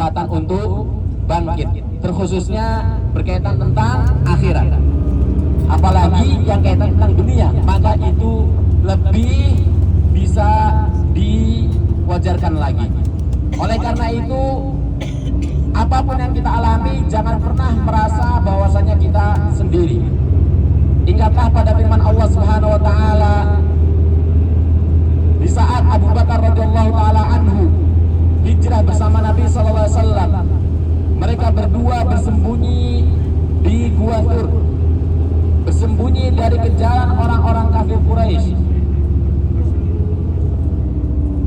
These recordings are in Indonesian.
kesempatan untuk bangkit, terkhususnya berkaitan tentang akhirat. Apalagi yang kaitan tentang dunia, maka itu lebih bisa diwajarkan lagi. Oleh karena itu, apapun yang kita alami, jangan pernah merasa bahwasanya kita sendiri. Ingatlah pada firman Allah Subhanahu wa taala di saat Abu Bakar radhiyallahu taala anhu hijrah bersama Nabi sallallahu alaihi wasallam. Mereka berdua bersembunyi di Gua Tur, bersembunyi dari kejaran orang-orang kafir Quraisy.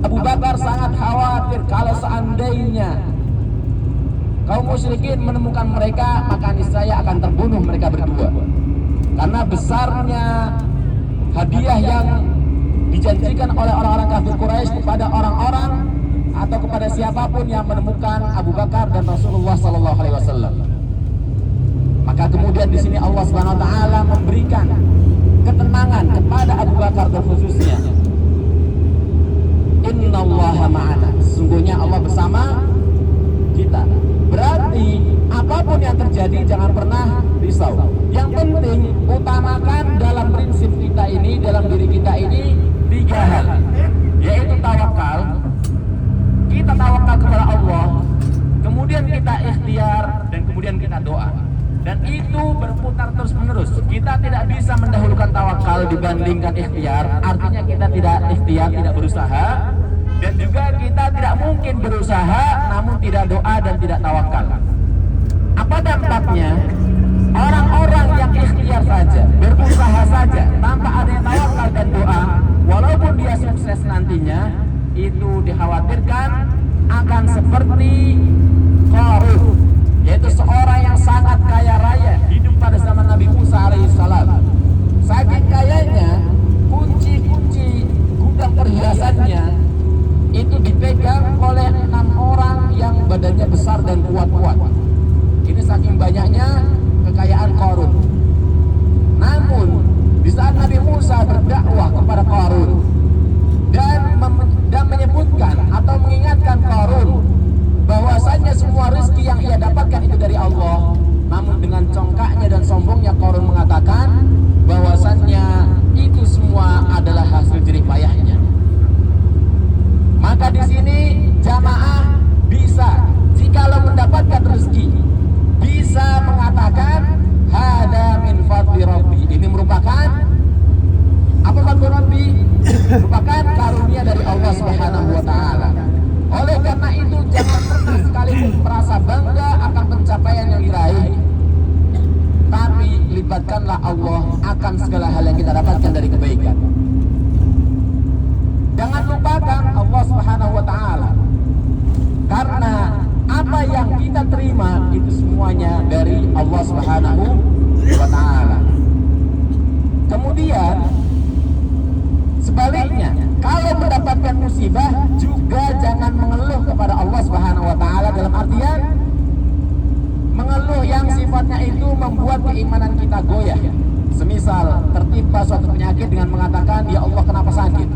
Abu Bakar sangat khawatir kalau seandainya kaum musyrikin menemukan mereka, maka niscaya akan terbunuh mereka berdua. Karena besarnya hadiah yang dijanjikan oleh orang-orang kafir Quraisy kepada orang-orang atau kepada siapapun yang menemukan Abu Bakar dan Rasulullah sallallahu alaihi wasallam. Maka kemudian di sini Allah Subhanahu wa taala memberikan ketenangan kepada Abu Bakar khususnya. Innallaha ma'ana. Sesungguhnya Allah bersama kita. Berarti apapun yang terjadi jangan pernah risau. Yang penting utamakan dalam prinsip kita ini, dalam diri kita ini 3 hal, yaitu tawakal. Kita tawakal kepada Allah, kemudian kita ikhtiar, dan kemudian kita doa. Dan itu berputar terus menerus. Kita tidak bisa mendahulukan tawakal dibandingkan ikhtiar. Artinya kita tidak ikhtiar, tidak berusaha. Dan juga kita tidak mungkin berusaha namun tidak doa dan tidak tawakal. Apa dampaknya? Orang-orang yang ikhtiar saja, berusaha saja tanpa adanya tawakal dan doa, walaupun dia sukses nantinya, itu dikhawatirkan akan seperti Qarun, yaitu seorang yang sangat kaya raya hidup pada zaman Nabi Musa alaihissalam. Saking kayanya, kunci-kunci gudang perhiasannya itu dipegang oleh 6 orang yang badannya besar dan kuat-kuat. Ini saking banyaknya kekayaan Qarun. Namun di saat Nabi Musa berdakwah kepada Qarun dan menyebutkan atau mengingatkan Qarun bahwasanya semua rezeki yang ia dapatkan itu dari Allah, namun dengan congkaknya dan sombongnya Qarun mengatakan bahwasannya itu semua adalah hasil jerih payahnya. Maka di sini jamaah bisa, jikalau mendapatkan rezeki, bisa mengatakan hada min fadli rabbi. Ini merupakan apa fadli rabbi? Merupakan karunia dari Allah Subhanahu wa taala. Oleh karena itu jangan pernah sekalipun merasa bangga akan pencapaian yang diraih, tapi libatkanlah Allah akan segala hal yang kita dapatkan dari kebaikan. Jangan lupakan Allah Subhanahu wa taala. Karena apa yang kita terima itu semuanya dari Allah Subhanahu wa taala. Kemudian sebaliknya, kalau mendapatkan musibah juga jangan mengeluh kepada Allah Subhanahu wa taala, dalam artian mengeluh yang sifatnya itu membuat keimanan kita goyah. Semisal tertimpa suatu penyakit dengan mengatakan, "Ya Allah, kenapa sakit?"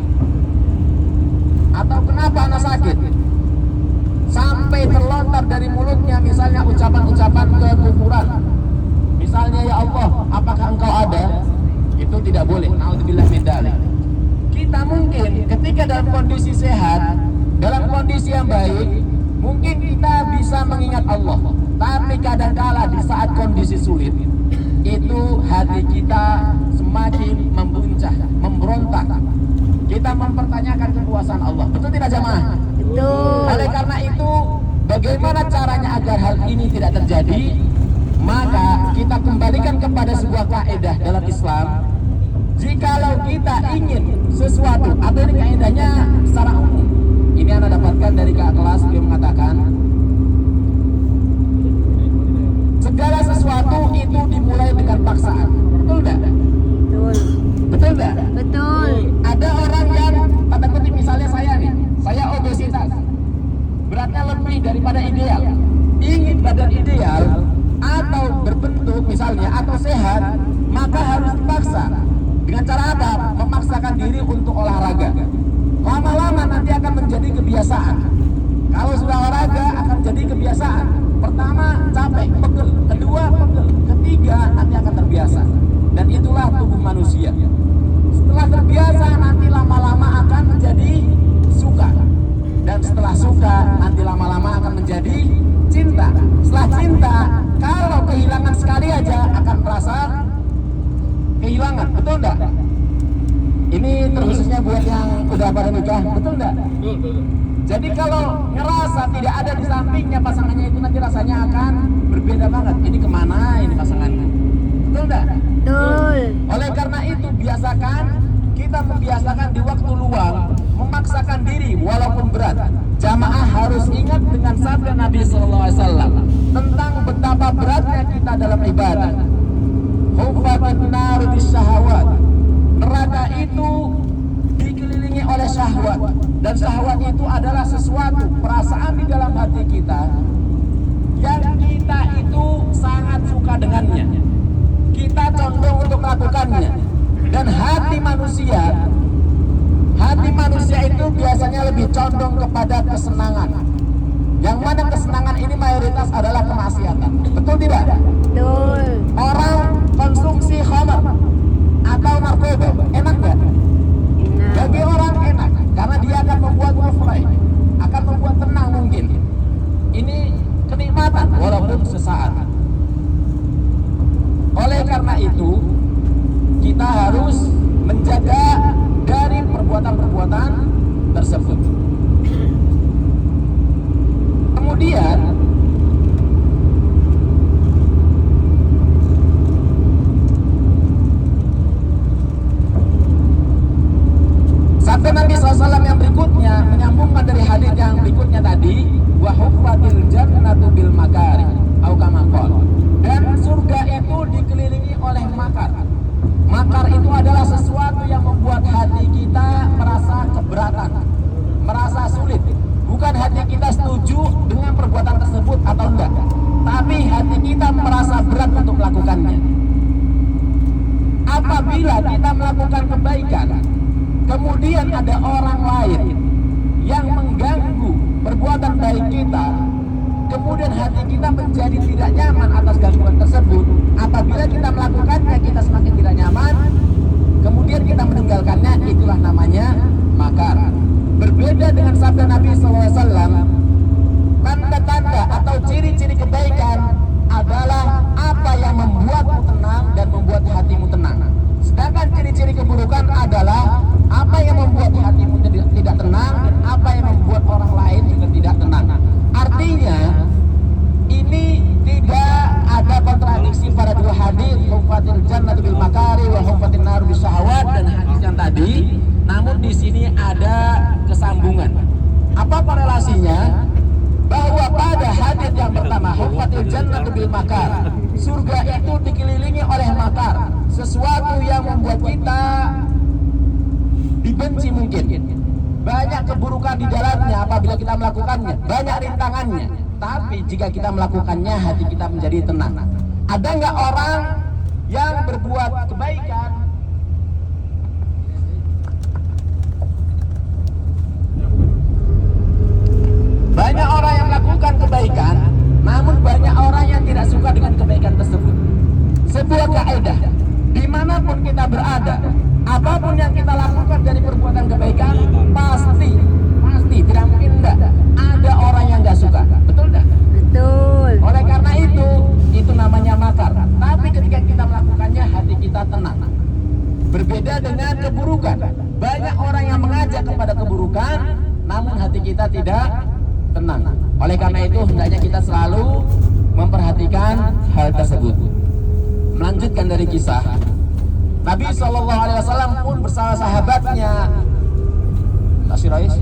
Atau "Kenapa anak sakit?" Sampai terlontar dari mulutnya misalnya ucapan-ucapan kekufuran. Misalnya, "Ya Allah, apakah Engkau ada?" Itu tidak boleh. Naudzubillah min dzalik. Kita mungkin ketika dalam kondisi sehat, dalam kondisi yang baik, mungkin kita bisa mengingat Allah. Tapi kadangkala di saat kondisi sulit, itu hati kita semakin membuncah, memberontak. Kita mempertanyakan kekuasaan Allah. Betul tidak jamaah? Betul. Oleh karena itu, bagaimana caranya agar hal ini tidak terjadi? Maka kita kembalikan kepada sebuah kaidah dalam Islam. Jikalau kita ingin sesuatu, atau ini kaidahnya secara umum, ini Anda dapatkan dari kakak kelas, dia mengatakan segala sesuatu itu dimulai dengan paksaan. Betul tidak? Betul. Betul tidak? Betul. Ada orang yang tanda kutip, misalnya saya nih, saya obesitas, beratnya lebih daripada ideal, ingin badan ideal atau berbentuk misalnya atau sehat, maka harus dipaksa. Dengan cara apa? Memaksakan diri untuk olahraga. Lama-lama nanti akan menjadi kebiasaan. Kalau sudah olahraga akan menjadi kebiasaan. Pertama capek, pegel, kedua pegel, ketiga nanti akan terbiasa. Dan itulah tubuh manusia. Setelah terbiasa nanti lama-lama akan menjadi suka. Dan setelah suka nanti lama-lama akan menjadi cinta. Setelah cinta, kalau kehilangan sekali aja akan merasa kehilangan, betul enggak? Ini terkhususnya buat yang udah pada nikah, betul enggak? Betul. Jadi kalau ngerasa tidak ada di sampingnya pasangannya itu nanti rasanya akan berbeda banget. Ini kemana ini pasangannya? Betul enggak? Betul. Oleh karena itu kita membiasakan di waktu luang memaksakan diri walaupun berat. Jamaah harus ingat dengan sabda Nabi SAW tentang betapa beratnya kita dalam ibadah. Huffatin nar bisyahawat. Neraka itu dikelilingi oleh syahwat, dan syahwat itu adalah sesuatu perasaan di dalam hati kita yang kita itu sangat suka dengannya. Kita condong untuk melakukannya. Dan hati manusia itu biasanya lebih condong kepada kesenangan. Yang mana kesenangan ini mayoritas adalah kemaksiatan. Betul tidak? Betul. Orang konsumsi khamar atau narkoba enak nggak? Enak. Bagi orang enak karena dia akan membuat mufleh, akan membuat tenang mungkin. Ini kenikmatan walaupun sesaat. Oleh karena itu kita harus menjaga dari perbuatan-perbuatan tersebut. Kemudian sabda Nabi SAW yang berikutnya menyambungkan dari hadis yang berikutnya tadi, wa huffatil jannatu bil makari au kama qala. Dan surga itu dikelilingi oleh makar. Makar itu adalah sesuatu yang membuat hati kita merasa keberatan, merasa sulit. Bukan hati kita setuju dengan perbuatan tersebut atau enggak, tapi hati kita merasa berat untuk melakukannya. Apabila kita melakukan kebaikan, kemudian ada orang lain yang mengganggu perbuatan baik kita, kemudian hati kita menjadi tidak nyaman atas gangguan tersebut. Apabila kita melakukannya, kita semakin tidak nyaman, kemudian kita meninggalkannya, itulah namanya makar. Berbeda dengan sabda Nabi SAW, tanda-tanda atau ciri-ciri kebaikan adalah apa yang membuatmu tenang dan membuat hatimu tenang. Sedangkan ciri-ciri keburukan adalah apa yang membuat hatimu tidak tenang dan apa yang membuat orang lain juga tidak tenang. Artinya ini tidak ada kontradiksi pada dua hadis, huffatil jannatu bil makari wa huffatin nar bis syahawat, dan hadis yang tadi. Namun di sini ada kesambungan. Apa korelasinya? Bahwa pada hadis yang pertama, huffatil jannatu bil makar, surga itu dikelilingi oleh makar, sesuatu yang membuat kita dibenci mungkin. Banyak keburukan di dalamnya apabila kita melakukannya, banyak rintangannya. Tapi jika kita melakukannya, hati kita menjadi tenang. Ada nggak orang yang berbuat kebaikan, banyak orang yang melakukan kebaikan, namun banyak orang yang tidak suka dengan kebaikan tersebut. Sebuah kaidah, dimanapun kita berada, apapun yang kita lakukan dari perbuatan kebaikan, pasti tidak mungkin enggak ada orang yang nggak suka. Betul enggak? Betul. Oleh karena itu namanya makar. Tapi ketika kita melakukannya, hati kita tenang. Berbeda dengan keburukan. Banyak orang yang mengajak kepada keburukan, namun hati kita tidak tenang. Oleh karena itu hendaknya kita selalu memperhatikan hal tersebut. Melanjutkan dari kisah, Nabi SAW pun bersama sahabatnya. Tasir Rais.